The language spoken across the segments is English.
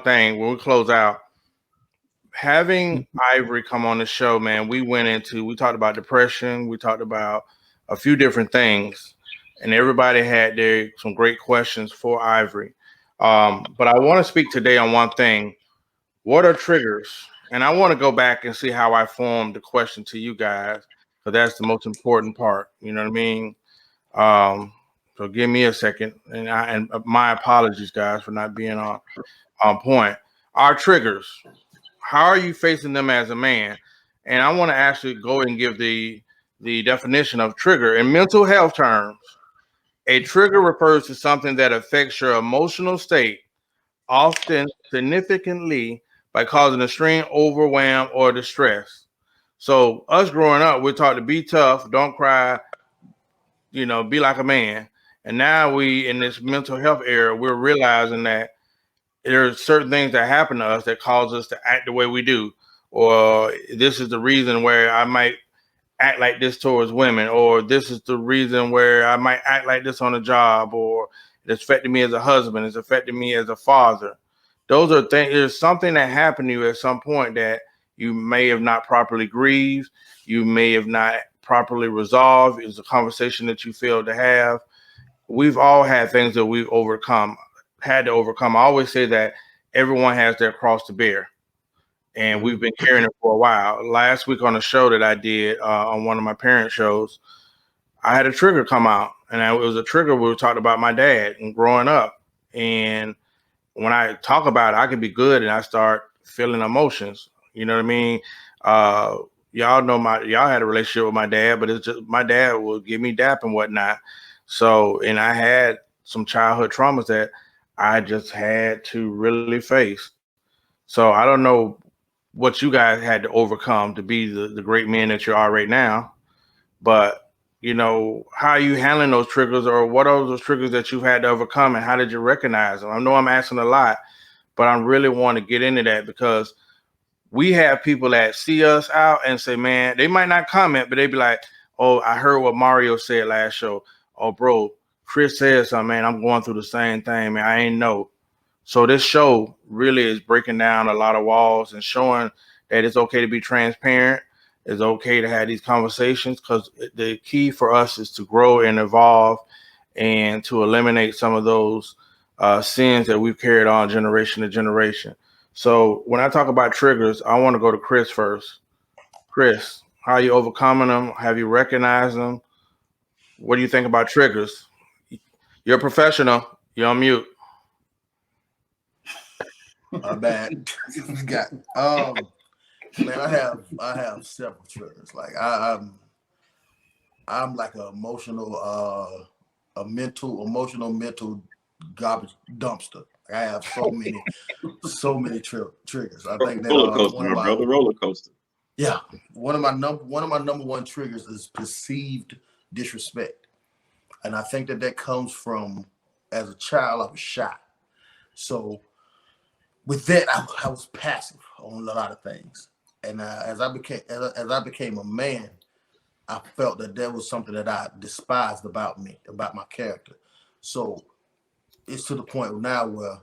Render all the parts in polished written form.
thing when we close out. Having Ivory come on the show, man, we talked about depression, we talked about a few different things, and everybody had some great questions for Ivory. But I want to speak today on one thing. What are triggers? And I want to go back and see how I formed the question to you guys, because that's the most important part. You know what I mean? Um, so give me a second, and my apologies, guys, for not being on point. Our triggers. How are you facing them as a man? And I want to actually go and give the definition of trigger in mental health terms. A trigger refers to something that affects your emotional state, often significantly by causing extreme overwhelm or distress. So us growing up, we're taught to be tough, don't cry, be like a man. And now we in this mental health era, we're realizing that there are certain things that happen to us that cause us to act the way we do. Or this is the reason where I might act like this towards women, or this is the reason where I might act like this on a job, or it's affecting me as a husband, it's affecting me as a father. Those are things. There's something that happened to you at some point that you may have not properly grieved, you may have not properly resolved. It's a conversation that you failed to have. We've all had things that we've had to overcome. I always say that everyone has their cross to bear, and we've been carrying it for a while. Last week on a show that I did on one of my parent shows, I had a trigger come out, and it was a trigger. We were talking about my dad and growing up, and when I talk about it, I can be good, and I start feeling emotions. You know what I mean? Uh, y'all know y'all had a relationship with my dad, but it's just my dad would give me dap and whatnot. So, and I had some childhood traumas that I just had to really face. So I don't know what you guys had to overcome to be the great men that you are right now, but how are you handling those triggers, or what are those triggers that you've had to overcome, and how did you recognize them? I know I'm asking a lot, but I really want to get into that because we have people that see us out and say, man, they might not comment, but they be like, oh, I heard what Mario said last show. Oh, bro, Chris said something, man. I'm going through the same thing, man. I ain't know. So this show really is breaking down a lot of walls and showing that it's okay to be transparent. It's okay to have these conversations, because the key for us is to grow and evolve and to eliminate some of those sins that we've carried on generation to generation. So when I talk about triggers, I want to go to Chris first. Chris, how are you overcoming them? Have you recognized them? What do you think about triggers? You're a professional. You're on mute. Bad. Got man, I have several triggers. Like I'm like a emotional mental garbage dumpster. I have so many triggers. I think that Roller coaster, one of my my brother. Roller coaster. yeah one of my number one triggers is perceived disrespect, and I think that comes from as a child I was shy. So with that, I was passive on a lot of things, and as I became a man, I felt that there was something that I despised about me, about my character. So it's to the point now where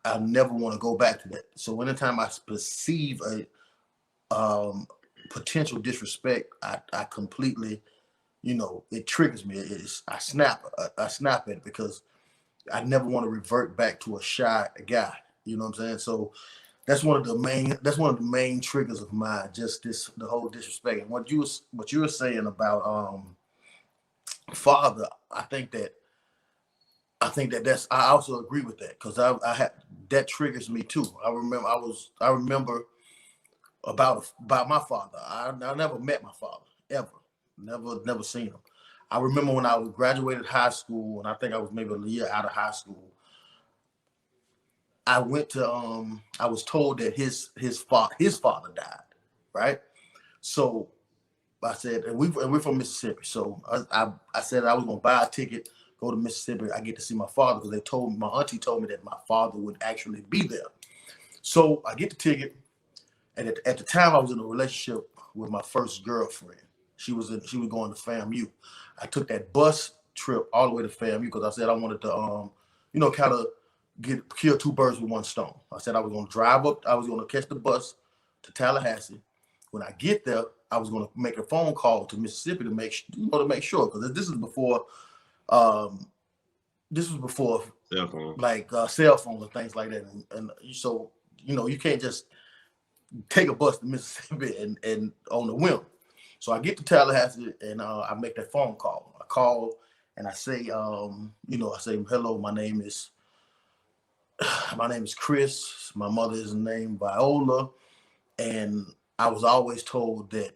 I never want to go back to that. So anytime I perceive a potential disrespect, I completely, it triggers me. I snap at it because I never want to revert back to a shy guy. You know what I'm saying? So that's one of the main triggers of mine. Just the whole disrespect. And what you were saying about father, I think that I also agree with that because I had that triggers me too. I remember about my father. I never met my father ever. Never seen him. I remember when I was graduated high school, and I think I was maybe a year out of high school. I was told that his father died, right? So I said, and we're from Mississippi. So I said I was gonna buy a ticket, go to Mississippi. I get to see my father because my auntie told me that my father would actually be there. So I get the ticket, and at the time I was in a relationship with my first girlfriend. She was going to FAMU. I took that bus trip all the way to FAMU because I said I wanted to kind of kill two birds with one stone. I said I was going to drive up. I was going to catch the bus to Tallahassee. When I get there, I was going to make a phone call to Mississippi to make sure, because this is before um, Cell phone. like cell phones and things like that, and so you can't just take a bus to Mississippi and on the whim. So I get to Tallahassee and I make that phone call. I call and I say, I say, hello, my name is Chris. My mother is named Viola, and I was always told that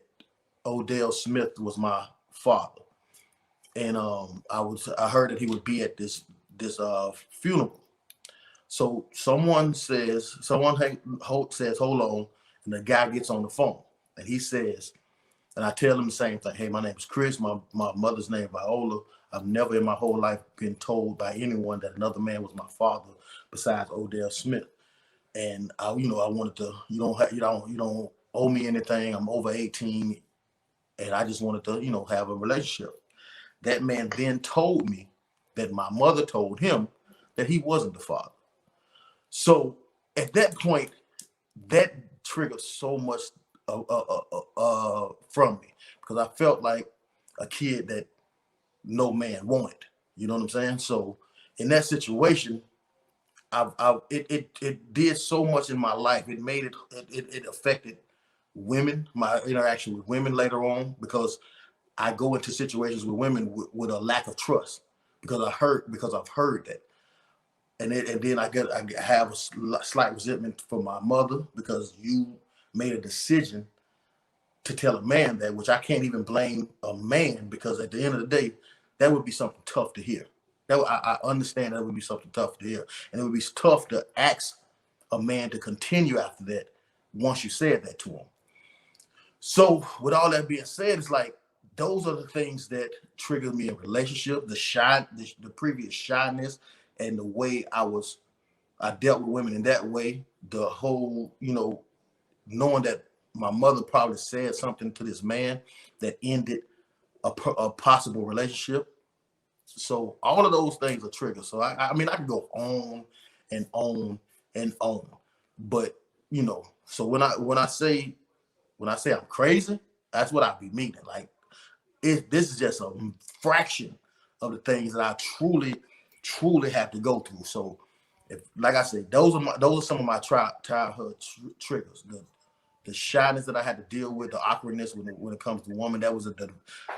Odell Smith was my father, and I heard that he would be at this funeral. So someone says, hold on, and the guy gets on the phone and he says, and I tell him the same thing. Hey, my name is Chris. My mother's name Viola. I've never in my whole life been told by anyone that another man was my father besides Odell Smith. And I wanted to, you don't owe me anything. I'm over 18, and I just wanted to, have a relationship. That man then told me that my mother told him that he wasn't the father. So at that point, that triggered so much from me, because I felt like a kid that no man wanted. You know what I'm saying? So in that situation, it did so much in my life. It made it affected women, my interaction with women later on, because I go into situations with women with a lack of trust because I've heard that. And then I have a slight resentment for my mother, because you made a decision to tell a man that, which I can't even blame a man, because at the end of the day, that would be something tough to hear. I understand that would be something tough to hear, and it would be tough to ask a man to continue after that once you said that to him. So with all that being said, it's like those are the things that triggered me in relationship, the previous shyness, and the way I dealt with women in that way. The whole, knowing that my mother probably said something to this man that ended a possible relationship. So all of those things are triggers. So I mean, I can go on and on and on, but so when I say I'm crazy, that's what I be meaning. Like, this is just a fraction of the things that I truly have to go through. So, like I said, those are some of my childhood triggers. The shyness that I had to deal with, the awkwardness when it comes to women.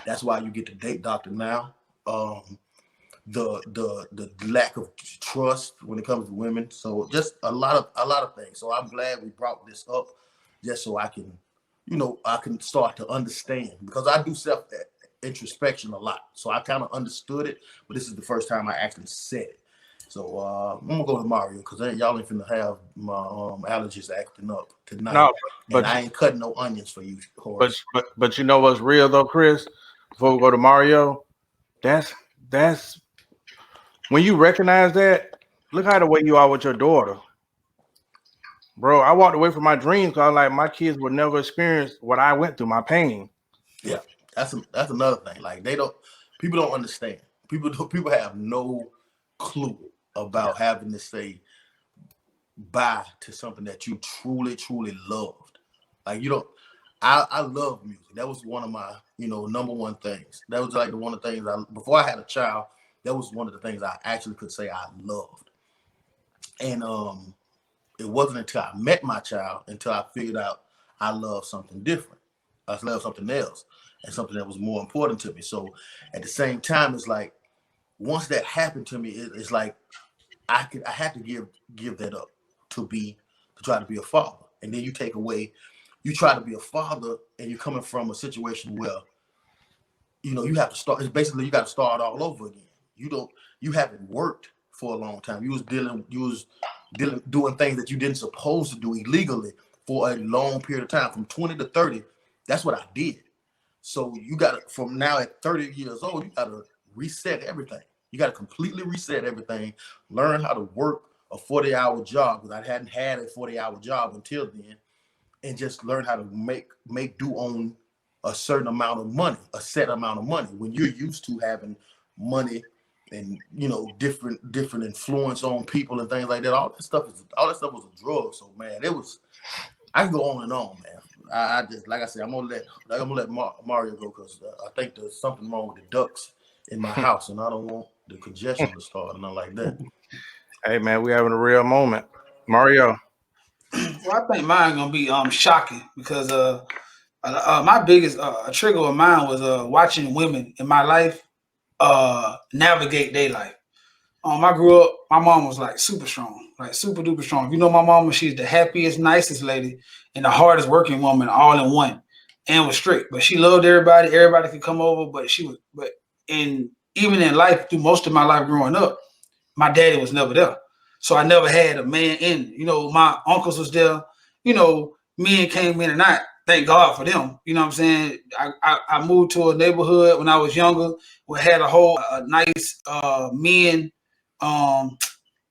That's why you get to date doctor now. The lack of trust when it comes to women. So just a lot of things. So I'm glad we brought this up, just so I can, I can start to understand, because I do self introspection a lot. So I kind of understood it, but this is the first time I actually said it. So I'm gonna go to Mario, because y'all ain't finna have my allergies acting up tonight, No, and but I ain't cutting no onions for you, Horace. but you know what's real though, Chris? Before we go to Mario, that's when you recognize that. Look how the way you are with your daughter, bro. I walked away from my dreams because like my kids would never experience what I went through, my pain. Yeah, that's another thing. Like, people don't understand. People have no clue Yeah. about having to say bye to something that you truly loved. Like, you don't. I love music. That was one of my number one things. That was like one of the things before I had a child. That was one of the things I actually could say I loved. And it wasn't until I met my child until I figured out I love something different. I love something else, and something that was more important to me. So at the same time, it's like once that happened to me, it's like I had to give that up to try to be a father. And then you try to be a father, and you're coming from a situation where you have to start. It's basically you got to start all over again. You haven't worked for a long time. Doing things that you didn't supposed to do illegally for a long period of time, from 20 to 30. That's what I did. So you got to, from now at 30 years old, you got to reset everything. You got to completely reset everything, learn how to work a 40-hour job, because I hadn't had a 40-hour job until then, and just learn how to make do on a certain amount of money, a set amount of money. When you're used to having money and different influence on people and things like that. All that stuff was a drug. So man, I can go on and on, man. I just, like I said, I'm gonna let Mario go because I think there's something wrong with the ducks in my house, and I don't want the congestion to start and nothing like that. Hey man, we having a real moment, Mario. Well, I think mine gonna be shocking because my biggest trigger of mine was watching women in my life navigate their life. I grew up, my mom was like super strong, like super duper strong. You know, my mama, she's the happiest, nicest lady and the hardest working woman all in one, and was strict. But she loved everybody. Everybody could come over, but even in life, through most of my life growing up, my daddy was never there. So I never had a man in. My uncles was there. Men came in and out. Thank God for them. You know what I'm saying? I moved to a neighborhood when I was younger. We had a whole nice men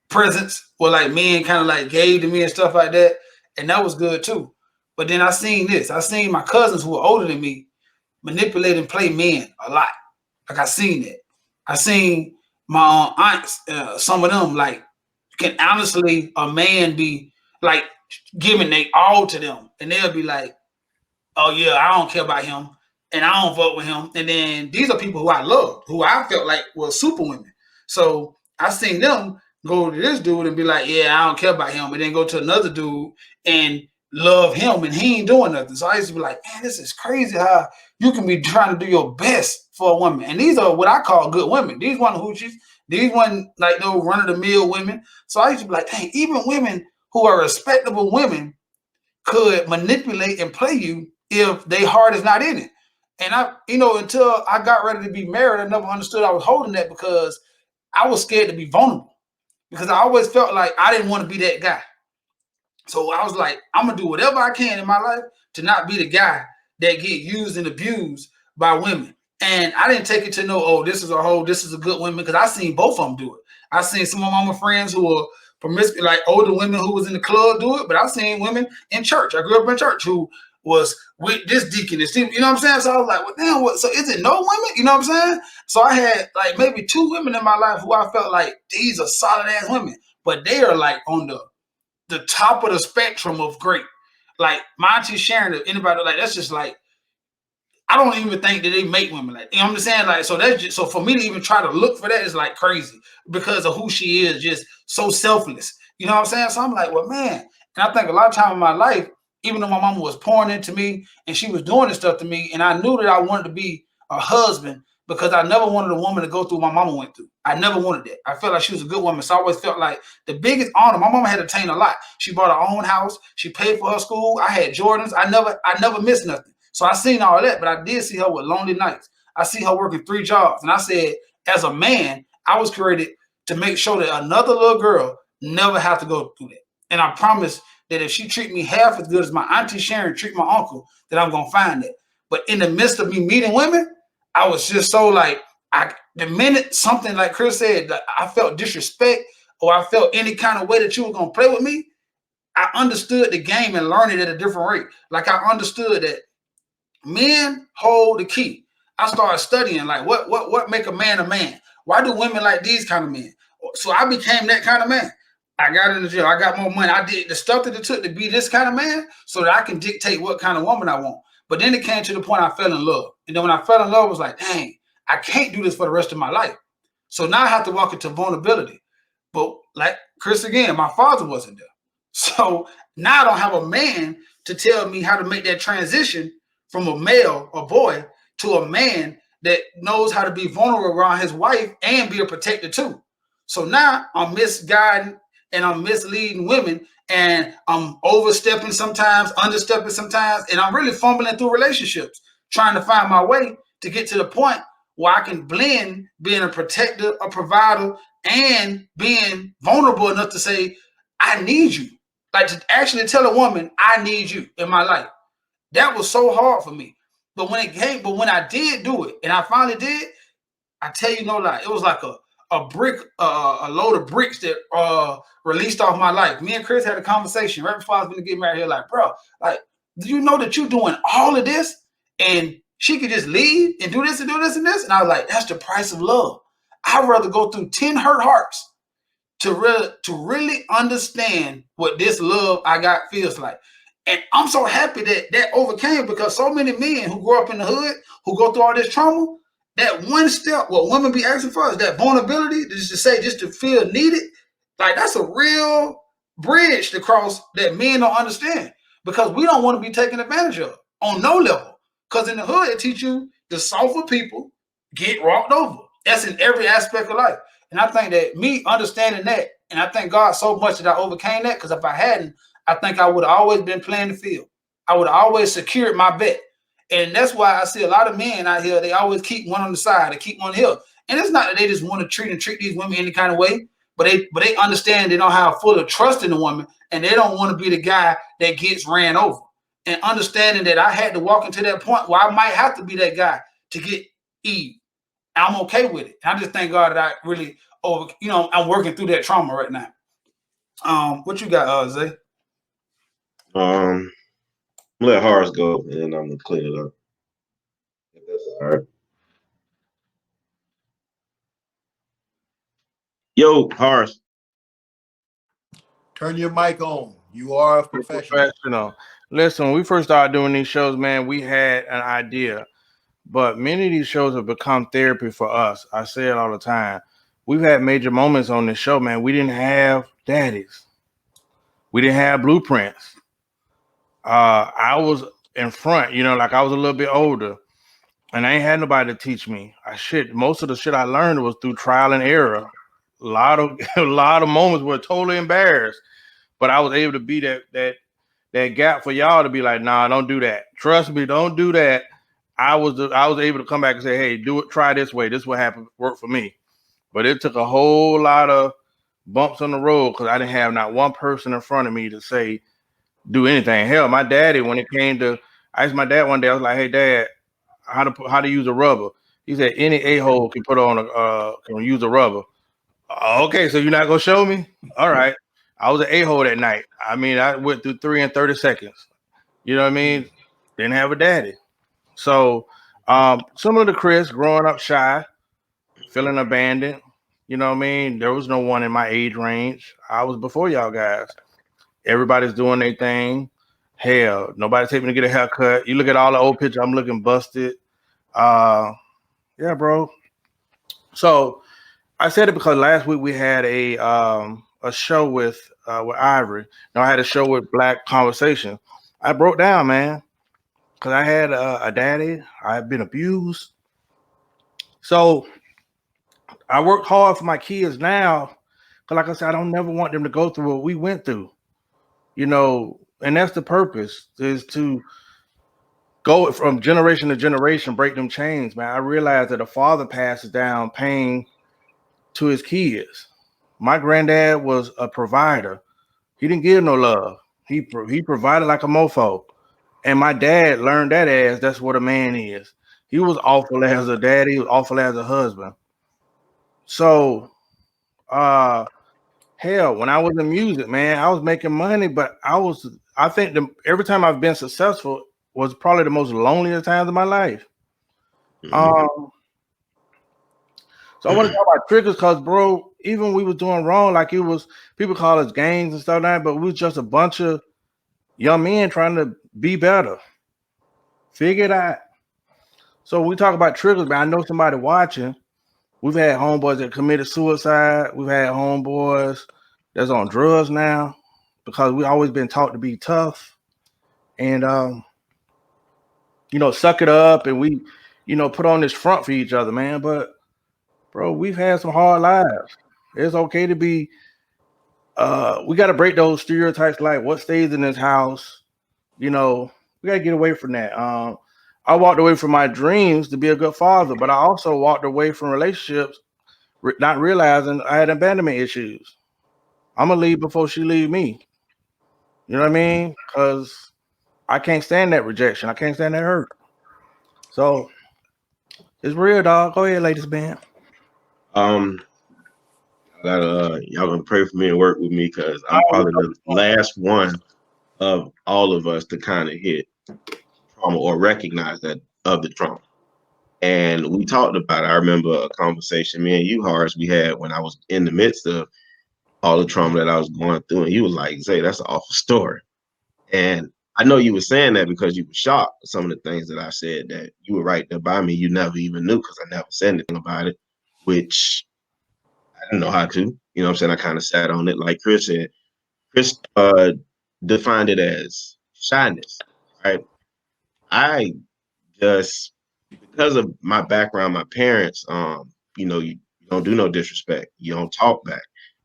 presence where like men kind of like gave to me and stuff like that. And that was good too. But then I seen this. I seen my cousins who were older than me manipulate and play men a lot. Like I seen it. I seen my aunts, some of them, like, can honestly a man be like giving they all to them, and they'll be like, "Oh yeah, I don't care about him, and I don't vote with him." And then these are people who I loved, who I felt like were super women. So I seen them go to this dude and be like, "Yeah, I don't care about him," and then go to another dude and love him, and he ain't doing nothing. So I used to be like, "Man, this is crazy how you can be trying to do your best for a woman." And these are what I call good women. These weren't hoochies. These weren't like no run-of-the-mill women. So I used to be like, "Dang, even women who are respectable women could manipulate and play you if their heart is not in it." And until I got ready to be married, I never understood I was holding that because I was scared to be vulnerable because I always felt like I didn't want to be that guy. So I was like, I'm gonna do whatever I can in my life to not be the guy that get used and abused by women. And I didn't take it to know, oh, this is a good woman, because I seen both of them do it. I seen some of my friends who were promiscuous, like older women who was in the club do it, but I seen women in church. I grew up in church who was with this deacon, you know what I'm saying? So I was like, well, damn, what? So is it no women? You know what I'm saying? So I had like maybe 2 women in my life who I felt like these are solid ass women, but they are like on the top of the spectrum of great. Like my auntie Sharon, if anybody like, that's just like, I don't even think that they make women like, you know what I'm saying? Like, so that's just, so for me to even try to look for that is like crazy because of who she is, just so selfless. You know what I'm saying? So I'm like, well, man. And I think a lot of time in my life, even though my mama was pouring into me and she was doing this stuff to me, and I knew that I wanted to be a husband because I never wanted a woman to go through what my mama went through. I never wanted that. I felt like she was a good woman. So I always felt like the biggest honor, my mama had attained a lot. She bought her own house. She paid for her school. I had Jordans. I never missed nothing. So I seen all that, but I did see her with lonely nights. I see her working 3 jobs. And I said, as a man, I was created to make sure that another little girl never have to go through that. And I promise that if she treat me half as good as my auntie Sharon treat my uncle, that I'm gonna find that. But in the midst of me meeting women, I was just so like, the minute something like Chris said, that I felt disrespect or I felt any kind of way that you were gonna play with me, I understood the game and learned it at a different rate. Like I understood that men hold the key. I started studying like what make a man? Why do women like these kind of men? So I became that kind of man. I got in the jail. I got more money. I did the stuff that it took to be this kind of man so that I can dictate what kind of woman I want. But then it came to the point I fell in love. And then when I fell in love, I was like, dang, I can't do this for the rest of my life. So now I have to walk into vulnerability. But like Chris again, my father wasn't there. So now I don't have a man to tell me how to make that transition from a male or boy to a man that knows how to be vulnerable around his wife and be a protector too. So now I'm misguiding and I'm misleading women and I'm overstepping sometimes, understepping sometimes, and I'm really fumbling through relationships, trying to find my way to get to the point where I can blend being a protector, a provider, and being vulnerable enough to say, I need you. Like to actually tell a woman, I need you in my life. That was so hard for me. But when I did do it, and I finally did, I tell you no lie, it was like a load of bricks that released off my life. Me and Chris had a conversation right before I was going to get married here. Like, bro, like, do you know that you're doing all of this and she could just leave and do this and do this and this? And I was like, that's the price of love. I'd rather go through 10 hurt hearts to really understand what this love I got feels like. And I'm so happy that overcame, because so many men who grew up in the hood, who go through all this trauma, that one step, what women be asking for is that vulnerability, just to feel needed. Like, that's a real bridge to cross that men don't understand, because we don't want to be taken advantage of on no level. Because in the hood, it teach you the softer people get walked over. That's in every aspect of life. And I think that me understanding that, and I thank God so much that I overcame that, because if I hadn't, I think I would have always been playing the field. I would have always secured my bet. And that's why I see a lot of men out here, they always keep one on the side, they keep one here. And it's not that they just want to treat these women any kind of way, but they understand they don't have full of trust in the woman, and they don't want to be the guy that gets ran over. And understanding that I had to walk into that point where I might have to be that guy to get Eve. I'm okay with it. I just thank God that I really, I'm working through that trauma right now. What you got, Zay? Let Horace go, and then I'm gonna clean it up. If that's all right. Yo, Horace. Turn your mic on. You are a professional. Listen, when we first started doing these shows, man, we had an idea, but many of these shows have become therapy for us. I say it all the time. We've had major moments on this show, man. We didn't have daddies. We didn't have blueprints. I was in front, like I was a little bit older, and I ain't had nobody to teach me. Most of the shit I learned was through trial and error. A lot of moments were totally embarrassed, but I was able to be that gap for y'all to be like, nah, don't do that. Trust me, don't do that. I was able to come back and say, hey, do it. Try this way. This is what happened. Worked for me. But it took a whole lot of bumps on the road because I didn't have not one person in front of me to say, do anything. Hell, my daddy, when it came to, I asked my dad one day, I was like, hey, Dad, how to use a rubber? He said, any a-hole can put on can use a rubber. Okay, so you're not going to show me? All right. I was an a-hole that night. I mean, I went through 3 in 30 seconds. You know what I mean? Didn't have a daddy. So similar to Chris, growing up shy, feeling abandoned. You know what I mean? There was no one in my age range. I was before y'all guys. Everybody's doing their thing. Hell, nobody take me to get a haircut. You look at all the old pictures, I'm looking busted. Yeah, bro. So I said it because last week we had a show with Ivory. Now I had a show with Black Conversation. I broke down, man, because I had a daddy. I had been abused. So I worked hard for my kids now. Because like I said, I don't never want them to go through what we went through. And that's the purpose, is to go from generation to generation, break them chains, man. I realized that a father passes down pain to his kids. My granddad was a provider. He didn't give no love. He provided like a mofo. And my dad learned that as that's what a man is. He was awful as a daddy. He was awful as a husband. So, hell, when I was in music, man, I was making money, but I think every time I've been successful was probably the most loneliest times of my life. So I want to talk about triggers because, bro, even we was doing wrong, like it was, people call us gangs and stuff like that, but we was just a bunch of young men trying to be better. Figure it out. So we talk about triggers, man. I know somebody watching. We've had homeboys that committed suicide. We've had homeboys that's on drugs now because we always been taught to be tough and suck it up, and we put on this front for each other, man. But bro, we've had some hard lives. It's okay to be we got to break those stereotypes, like what stays in this house. We got to get away from that. I walked away from my dreams to be a good father, but I also walked away from relationships not realizing I had abandonment issues. I'm gonna leave before she leave me. You know what I mean? Because I can't stand that rejection. I can't stand that hurt. So it's real, dog. Go ahead, ladies band. Y'all gonna pray for me and work with me because I'm probably the last one of all of us to kind of hit trauma or recognize that of the trauma. And we talked about it. I remember a conversation, me and you, Horace, we had when I was in the midst of all the trauma that I was going through. And you was like, Zay, that's an awful story. And I know you were saying that because you were shocked at some of the things that I said, that you were right there by me. You never even knew because I never said anything about it, which I didn't know how to. You know what I'm saying? I kind of sat on it. Like Chris said, Chris defined it as shyness, right? I just, because of my background, my parents, you don't do no disrespect. You don't talk back.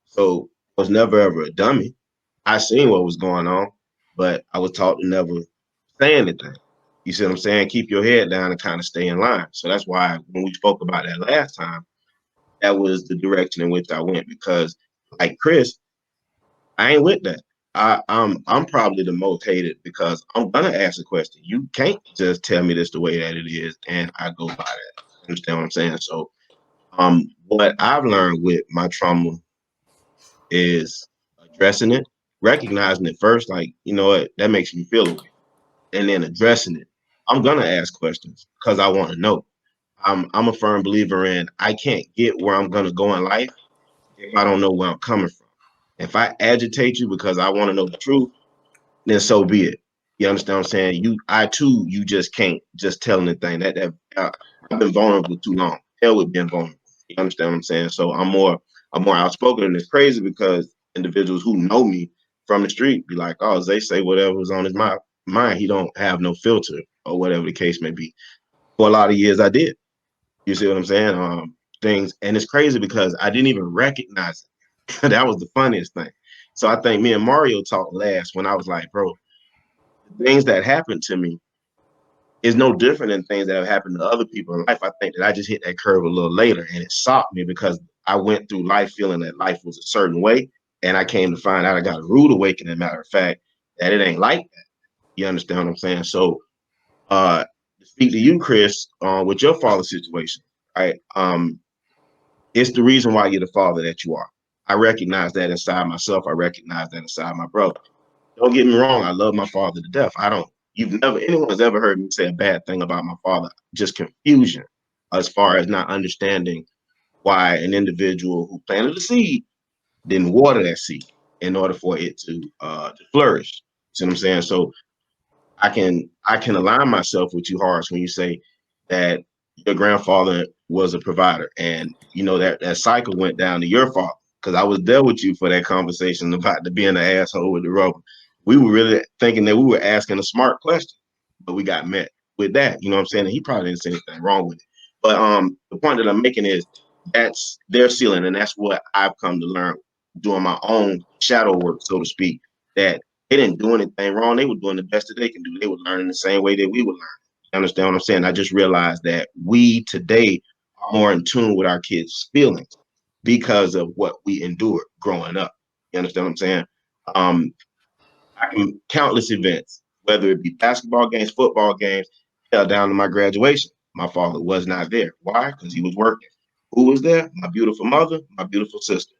So I was never ever a dummy. I seen what was going on, but I was taught to never say anything. You see what I'm saying? Keep your head down and kind of stay in line. So that's why when we spoke about that last time, that was the direction in which I went because, like Chris, I ain't with that. I'm probably the most hated because I'm gonna ask a question. You can't just tell me this the way that it is, and I go by that. Understand what I'm saying? So, what I've learned with my trauma is addressing it, recognizing it first, like you know what that makes me feel away, and then addressing it. I'm gonna ask questions because I want to know. I'm a firm believer in I can't get where I'm gonna go in life if I don't know where I'm coming from. If I agitate you because I want to know the truth, then so be it. You understand what I'm saying? I too, you just can't just tell anything. I've been vulnerable too long. Hell with being vulnerable. You understand what I'm saying? So I'm more outspoken, and it's crazy because individuals who know me from the street be like, "Oh, they say whatever's on his mind. He don't have no filter or whatever the case may be." For a lot of years, I did. You see what I'm saying? Things, and it's crazy because I didn't even recognize it. That was the funniest thing. So I think me and Mario talked last when I was like, bro, the things that happened to me is no different than things that have happened to other people in life. I think that I just hit that curve a little later and it shocked me because I went through life feeling that life was a certain way. And I came to find out I got a rude awakening, matter of fact, that it ain't like that. You understand what I'm saying? So to speak to you, Chris, with your father situation, right? It's the reason why you're the father that you are. I recognize that inside myself. I recognize that inside my brother. Don't get me wrong. I love my father to death. Anyone's ever heard me say a bad thing about my father. Just confusion as far as not understanding why an individual who planted a seed didn't water that seed in order for it to flourish. See what I'm saying? So I can align myself with you, Horace, when you say that your grandfather was a provider, and you know that cycle went down to your father. Because I was there with you for that conversation about the being an asshole with the rubber. We were really thinking that we were asking a smart question, but we got met with that. You know what I'm saying? And he probably didn't say anything wrong with it. But the point that I'm making is that's their ceiling, and that's what I've come to learn doing my own shadow work, so to speak. That they didn't do anything wrong. They were doing the best that they can do. They were learning the same way that we were learning. You understand what I'm saying? I just realized that we today are more in tune with our kids' feelings because of what we endured growing up. You understand what I'm saying? Um, I can countless events, whether it be basketball games, football games, hell down to my graduation. My father was not there. Why? Because he was working. Who was there? My beautiful mother, my beautiful sister.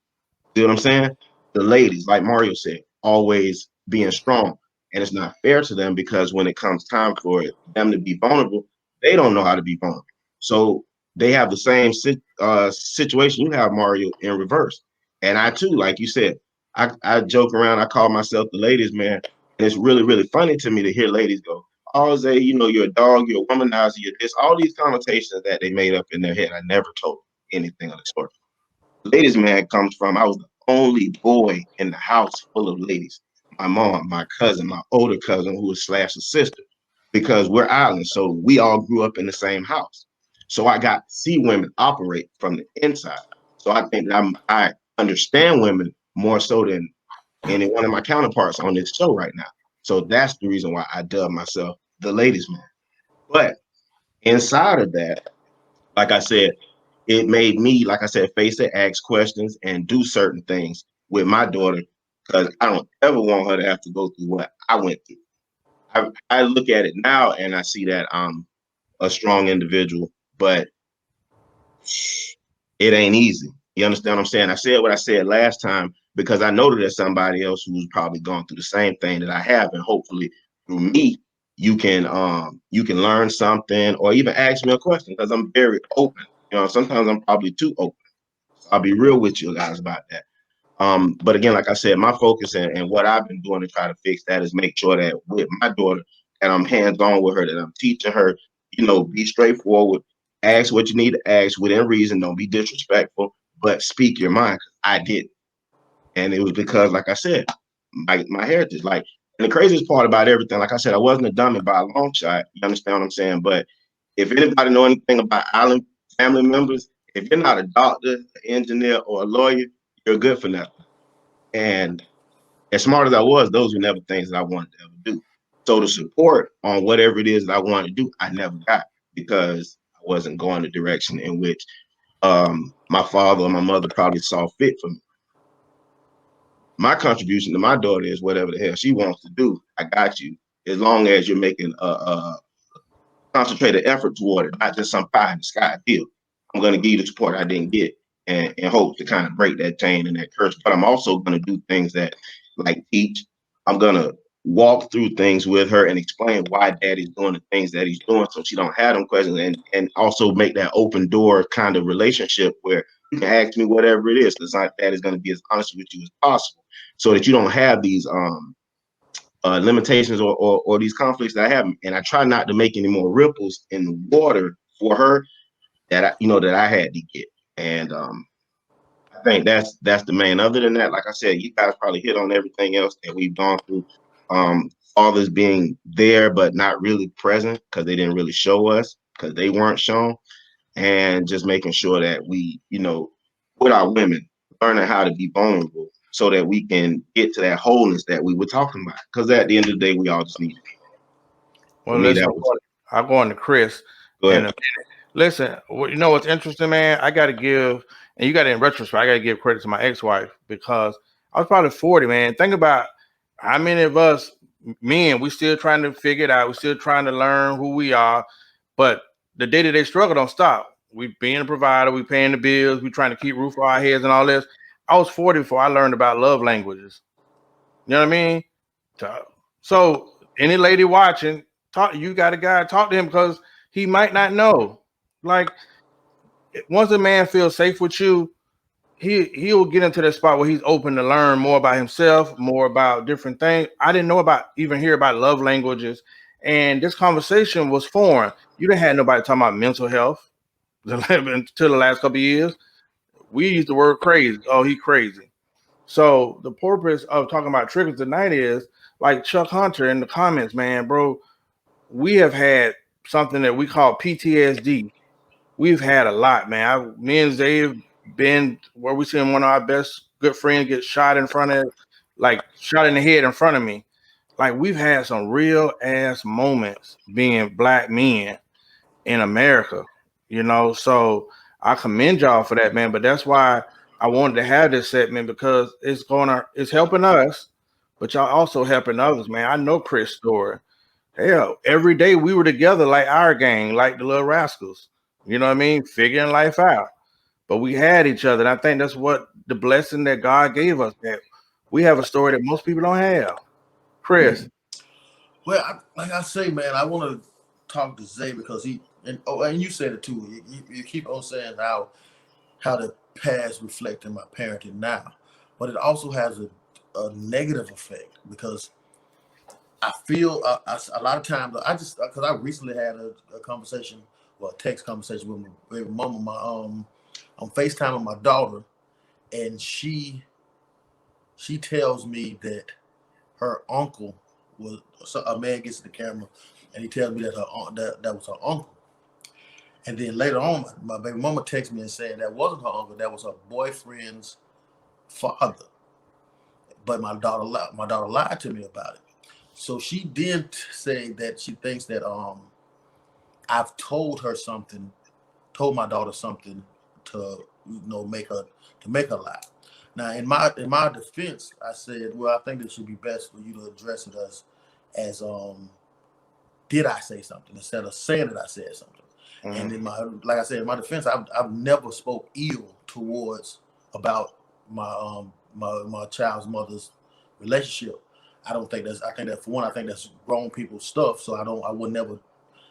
See what I'm saying? The ladies, like Mario said, always being strong. And it's not fair to them because when it comes time for them to be vulnerable, they don't know how to be vulnerable. So they have the same situation you have, Mario, in reverse. And I too, like you said, I joke around, I call myself the ladies man. And it's really, really funny to me to hear ladies go, oh, Zay, you're a dog, you're a womanizer, you're this, all these connotations that they made up in their head. I never told anything of the sort. Ladies man comes from I was the only boy in the house full of ladies. My mom, my cousin, my older cousin, who was slash a sister, because we're islands, so we all grew up in the same house. So I got to see women operate from the inside. So I think that I understand women more so than any one of my counterparts on this show right now. So that's the reason why I dub myself the ladies man. But inside of that, like I said, it made me, like I said, face it, ask questions, and do certain things with my daughter because I don't ever want her to have to go through what I went through. I look at it now and I see that I'm a strong individual, but it ain't easy. You understand what I'm saying? I said what I said last time because I know that there's somebody else who's probably gone through the same thing that I have, and hopefully through me, you can learn something or even ask me a question because I'm very open. Sometimes I'm probably too open. I'll be real with you guys about that. But again, like I said, my focus and what I've been doing to try to fix that is make sure that with my daughter, that I'm hands-on with her, that I'm teaching her, be straightforward, ask what you need to ask within reason, don't be disrespectful, but speak your mind. I did. And it was because, like I said, my heritage. Like, and the craziest part about everything, like I said, I wasn't a dummy by a long shot. You understand what I'm saying? But if anybody know anything about island family members, if you're not a doctor, an engineer, or a lawyer, you're good for nothing. And as smart as I was, those were never things that I wanted to ever do. So the support on whatever it is that I wanted to do, I never got because I wasn't going the direction in which my father or my mother probably saw fit for me. My contribution to my daughter is whatever the hell she wants to do. I got you, as long as you're making a concentrated effort toward it, not just some pie in the sky deal. I'm going to give you the support I didn't get and hope to kind of break that chain and that curse. But I'm also going to do things that like teach. I'm going to walk through things with her and explain why daddy's doing the things that he's doing so she don't have them questions and also make that open door kind of relationship where you can ask me whatever it is because dad is going to be as honest with you as possible so that you don't have these limitations or these conflicts that I have, and I try not to make any more ripples in the water for her that I had to get. And I think that's the main. Other than that, like I said, you guys probably hit on everything else that we've gone through. Fathers being there but not really present because they didn't really show us because they weren't shown, and just making sure that we, with our women, learning how to be vulnerable so that we can get to that wholeness that we were talking about. Because at the end of the day, we all just need to be whole. Well, For me, listen, that was I'll go on to Chris in good. a Listen, you know what's interesting, man? I got to give, and you got to, in retrospect, I got to give credit to my ex-wife because I was probably 40, man. Think about how many of us men, we still trying to figure it out. We're still trying to learn who we are, but the day-to-day struggle don't stop. We being a provider, we paying the bills, we trying to keep roof over our heads and all this. I was 40 before I learned about love languages. You know what I mean? So any lady watching, you got a guy, talk to him because he might not know. Like once a man feels safe with you, he'll get into that spot where he's open to learn more about himself, more about different things. I didn't know about even hear about love languages, and this conversation was foreign. You didn't have nobody talking about mental health until the last couple of years. We used the word crazy. Oh, he crazy. So the purpose of talking about triggers tonight is like Chuck Hunter in the comments, man, bro. We have had something that we call PTSD. We've had a lot, man. Me and Zay have been where we seen one of our best good friends get shot in front of, like shot in the head in front of me. Like we've had some real ass moments being black men in America, So I commend y'all for that, man. But that's why I wanted to have this segment because it's helping us, but y'all also helping others, man. I know Chris' story. Hell, every day we were together like our gang, like the Little Rascals. You know what I mean? Figuring life out. But we had each other. And I think that's what the blessing that God gave us, that we have a story that most people don't have. Chris. Well, like I say, man, I want to talk to Zay because and you said it too. You keep on saying how the past reflecting my parenting now, but it also has a negative effect because I feel a lot of times I just because I recently had a conversation, well, a text conversation with my mama, on FaceTime with my daughter, and she tells me that her uncle was, so a man gets to the camera and he tells me that that was her uncle. And then later on, my baby mama texts me and saying that wasn't her uncle, that was her boyfriend's father. But my daughter lied to me about it. So she did say that she thinks that I've told my daughter something to make her lie. Now, in my defense, I said, well, I think it should be best for you to address it as did I say something instead of saying that I said something. Mm-hmm. And like I said, in my defense, I've never spoke ill towards about my child's mother's relationship. I don't think that's. I think that for one, I think that's grown people stuff. So I would never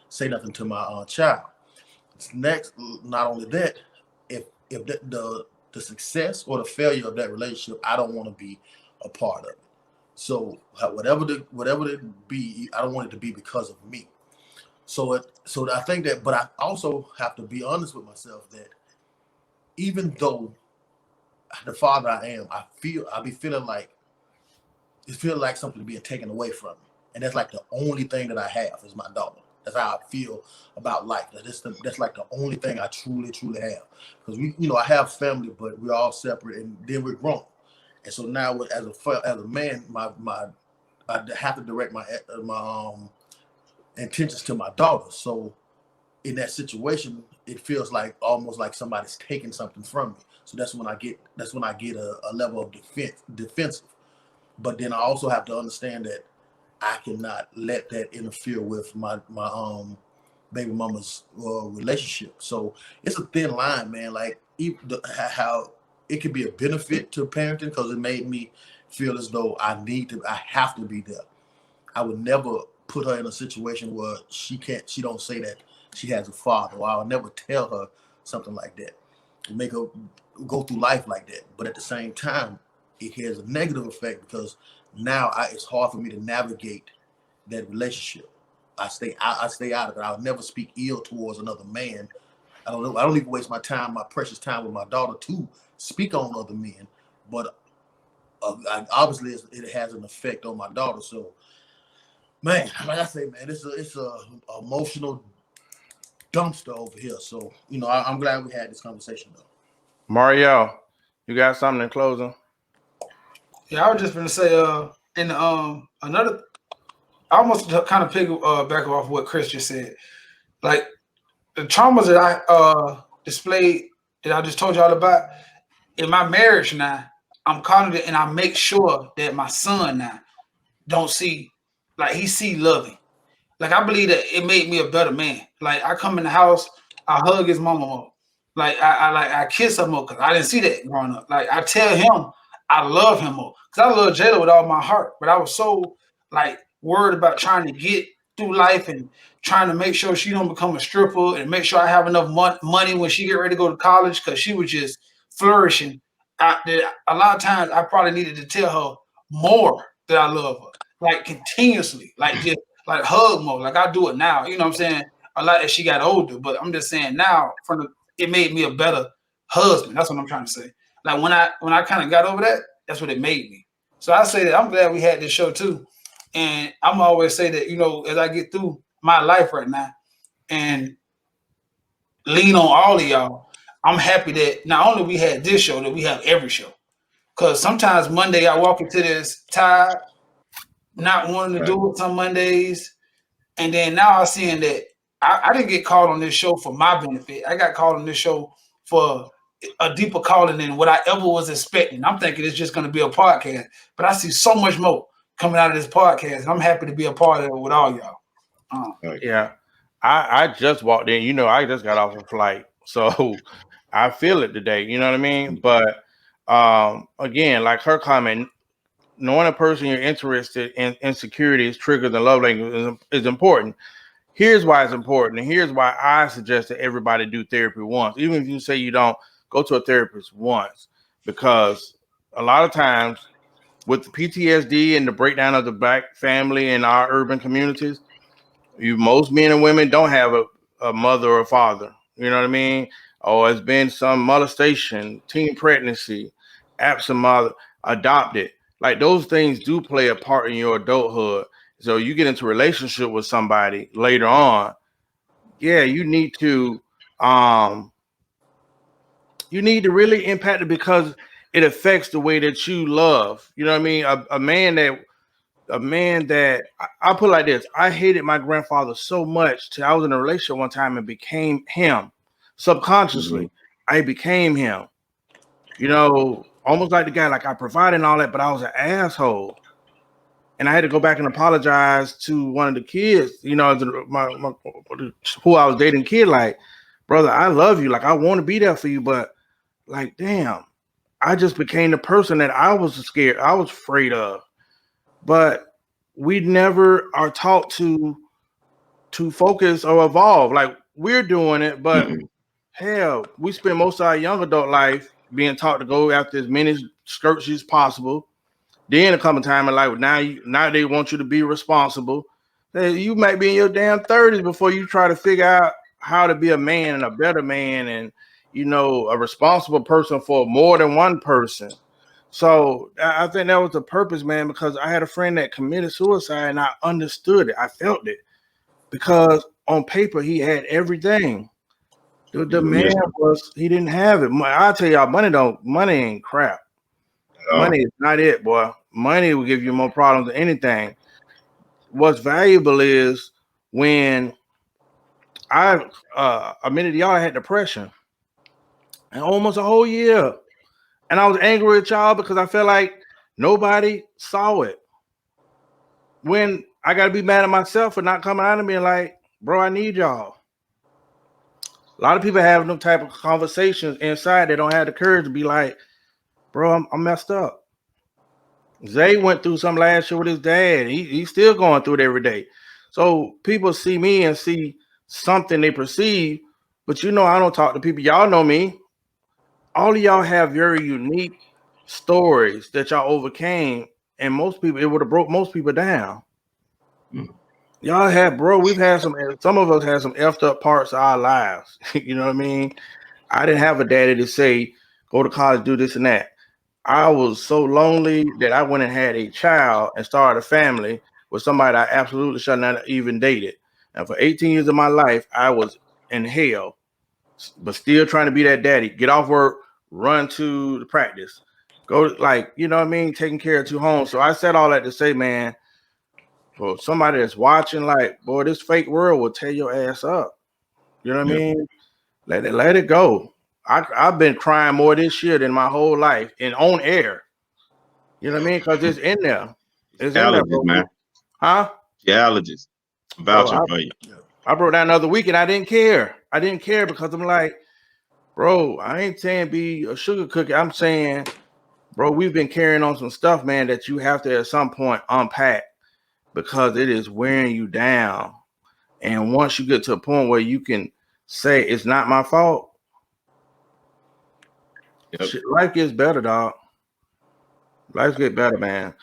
say nothing to my child. Next, not only that, if the success or the failure of that relationship, I don't want to be a part of it. So whatever it be, I don't want it to be because of me. So I think that, but I also have to be honest with myself that even though the father I am, I'll be feeling like it feels like something being taken away from me, and that's like the only thing that I have is my daughter. That's how I feel about life. That's like the only thing I truly have. Because I have family, but we're all separate, and then we're grown. And so now, as a man, I have to direct my intentions to my daughter. So in that situation, it feels like almost like somebody's taking something from me. So that's when I get a level of defensive. But then I also have to understand that I cannot let that interfere with my baby mama's relationship. So it's a thin line, man. Like how it could be a benefit to parenting because it made me feel as though I have to be there. I would never put her in a situation where she don't say that she has a father, or I'll never tell her something like that. Make her go through life like that. But at the same time, it has a negative effect because now it's hard for me to navigate that relationship. I stay out of it. I'll never speak ill towards another man. I don't know. I don't even waste my precious time with my daughter to speak on other men. But obviously, it has an effect on my daughter. So, man, like I say, man, it's a emotional dumpster over here. So, I'm glad we had this conversation though. Mario, you got something in closing? Yeah, I was just gonna say, and another, I almost kind of pick back off what Chris just said. Like the traumas that I displayed that I just told y'all about in my marriage now, I'm calling it, and I make sure that my son now don't see like he see loving. Like I believe that it made me a better man. Like I come in the house, I hug his mama more. Like I kiss her more because I didn't see that growing up. Like I tell him I love him more because I love Jayla with all my heart. But I was so like worried about trying to get through life and trying to make sure she don't become a stripper and make sure I have enough money when she get ready to go to college because she was just flourishing. A lot of times I probably needed to tell her more that I love her, like continuously, like just like hug more, like I do it now. You know what I'm saying? A lot as she got older, but I'm just saying now, it made me a better husband. That's what I'm trying to say. Like when I kind of got over that, that's what it made me. So I say that I'm glad we had this show too, and I'm always say that as I get through my life right now and lean on all of y'all, I'm happy that not only we had this show, that we have every show. Because sometimes Monday I walk into this tired, not wanting to do it some Mondays. And then now I'm seeing that I didn't get called on this show for my benefit. I got called on this show for a deeper calling than what I ever was expecting. I'm thinking it's just going to be a podcast, but I see so much more coming out of this podcast. And I'm happy to be a part of it with all y'all. Yeah. I just walked in, I just got off a flight. So I feel it today, you know what I mean? But again, like her comment, knowing a person you're interested in insecurities, triggers, and love language is important. Here's why it's important, and here's why I suggest that everybody do therapy once, even if you say you don't, go to a therapist once, because a lot of times with the PTSD and the breakdown of the Black family in our urban communities, most men and women don't have a mother or a father. You know what I mean? Or it's been some molestation, teen pregnancy, absent mother, adopted. Like those things do play a part in your adulthood. So you get into a relationship with somebody later on. Yeah, um you need to really impact it because it affects the way that you love. You know what I mean? A man that I'll put it like this. I hated my grandfather so much till I was in a relationship one time and became him. Subconsciously, I became him. Almost like the guy, like I provided and all that, but I was an asshole. And I had to go back and apologize to one of the kids, who I was dating kid, like, brother, I love you. Like, I want to be there for you, but like, damn, I just became the person that I was scared, I was afraid of. but we never are taught to focus or evolve. Like we're doing it, but Mm-mm. hell, we spend most of our young adult life being taught to go after as many skirts as possible. Then a couple time in life, now they want you to be responsible. You might be in your damn 30s before you try to figure out how to be a man and a better man and a responsible person for more than one person. So I think that was the purpose, man, because I had a friend that committed suicide and I understood it. I felt it because on paper he had everything. The You were man missing he didn't have it. I'll tell y'all, money ain't crap. at all. Money is not it, boy. Money will give you more problems than anything. What's valuable is when I admitted to y'all I had depression and almost a whole year. And I was angry at y'all because I felt like nobody saw it. When I gotta be mad at myself for not coming out and being like, bro, I need y'all. A lot of people have no type of conversations inside. They don't have the courage to be like, bro, I'm messed up. Zay went through some last year with his dad. He's still going through it every day. So people see me and see something they perceive, but I don't talk to people. Y'all know me. All of y'all have very unique stories that y'all overcame, and most people it would have broke most people down. Mm. Y'all had, bro. We've had some of us had some effed up parts of our lives. You know what I mean? I didn't have a daddy to say, go to college, do this and that. I was so lonely that I went and had a child and started a family with somebody I absolutely should not even dated. And for 18 years of my life, I was in hell, but still trying to be that daddy. Get off work, run to the practice, go you know what I mean, taking care of two homes. So I said all that to say, man, for somebody that's watching, like, boy, this fake world will tear your ass up. You know what I Yeah. mean? Let it go. I've been crying more this year than my whole life and on air. You know what I mean? Because it's in there. It's in there, Allergies, bro. man. Huh? Your allergies. Bro, Vouching for you. I broke down another week and I didn't care. I didn't care because I'm like, bro, I ain't saying be a sugar cookie. I'm saying, bro, we've been carrying on some stuff, man, that you have to at some point unpack because it is wearing you down. And once you get to a point where you can say it's not my fault, Yep. life gets better, dog. Life get better, man.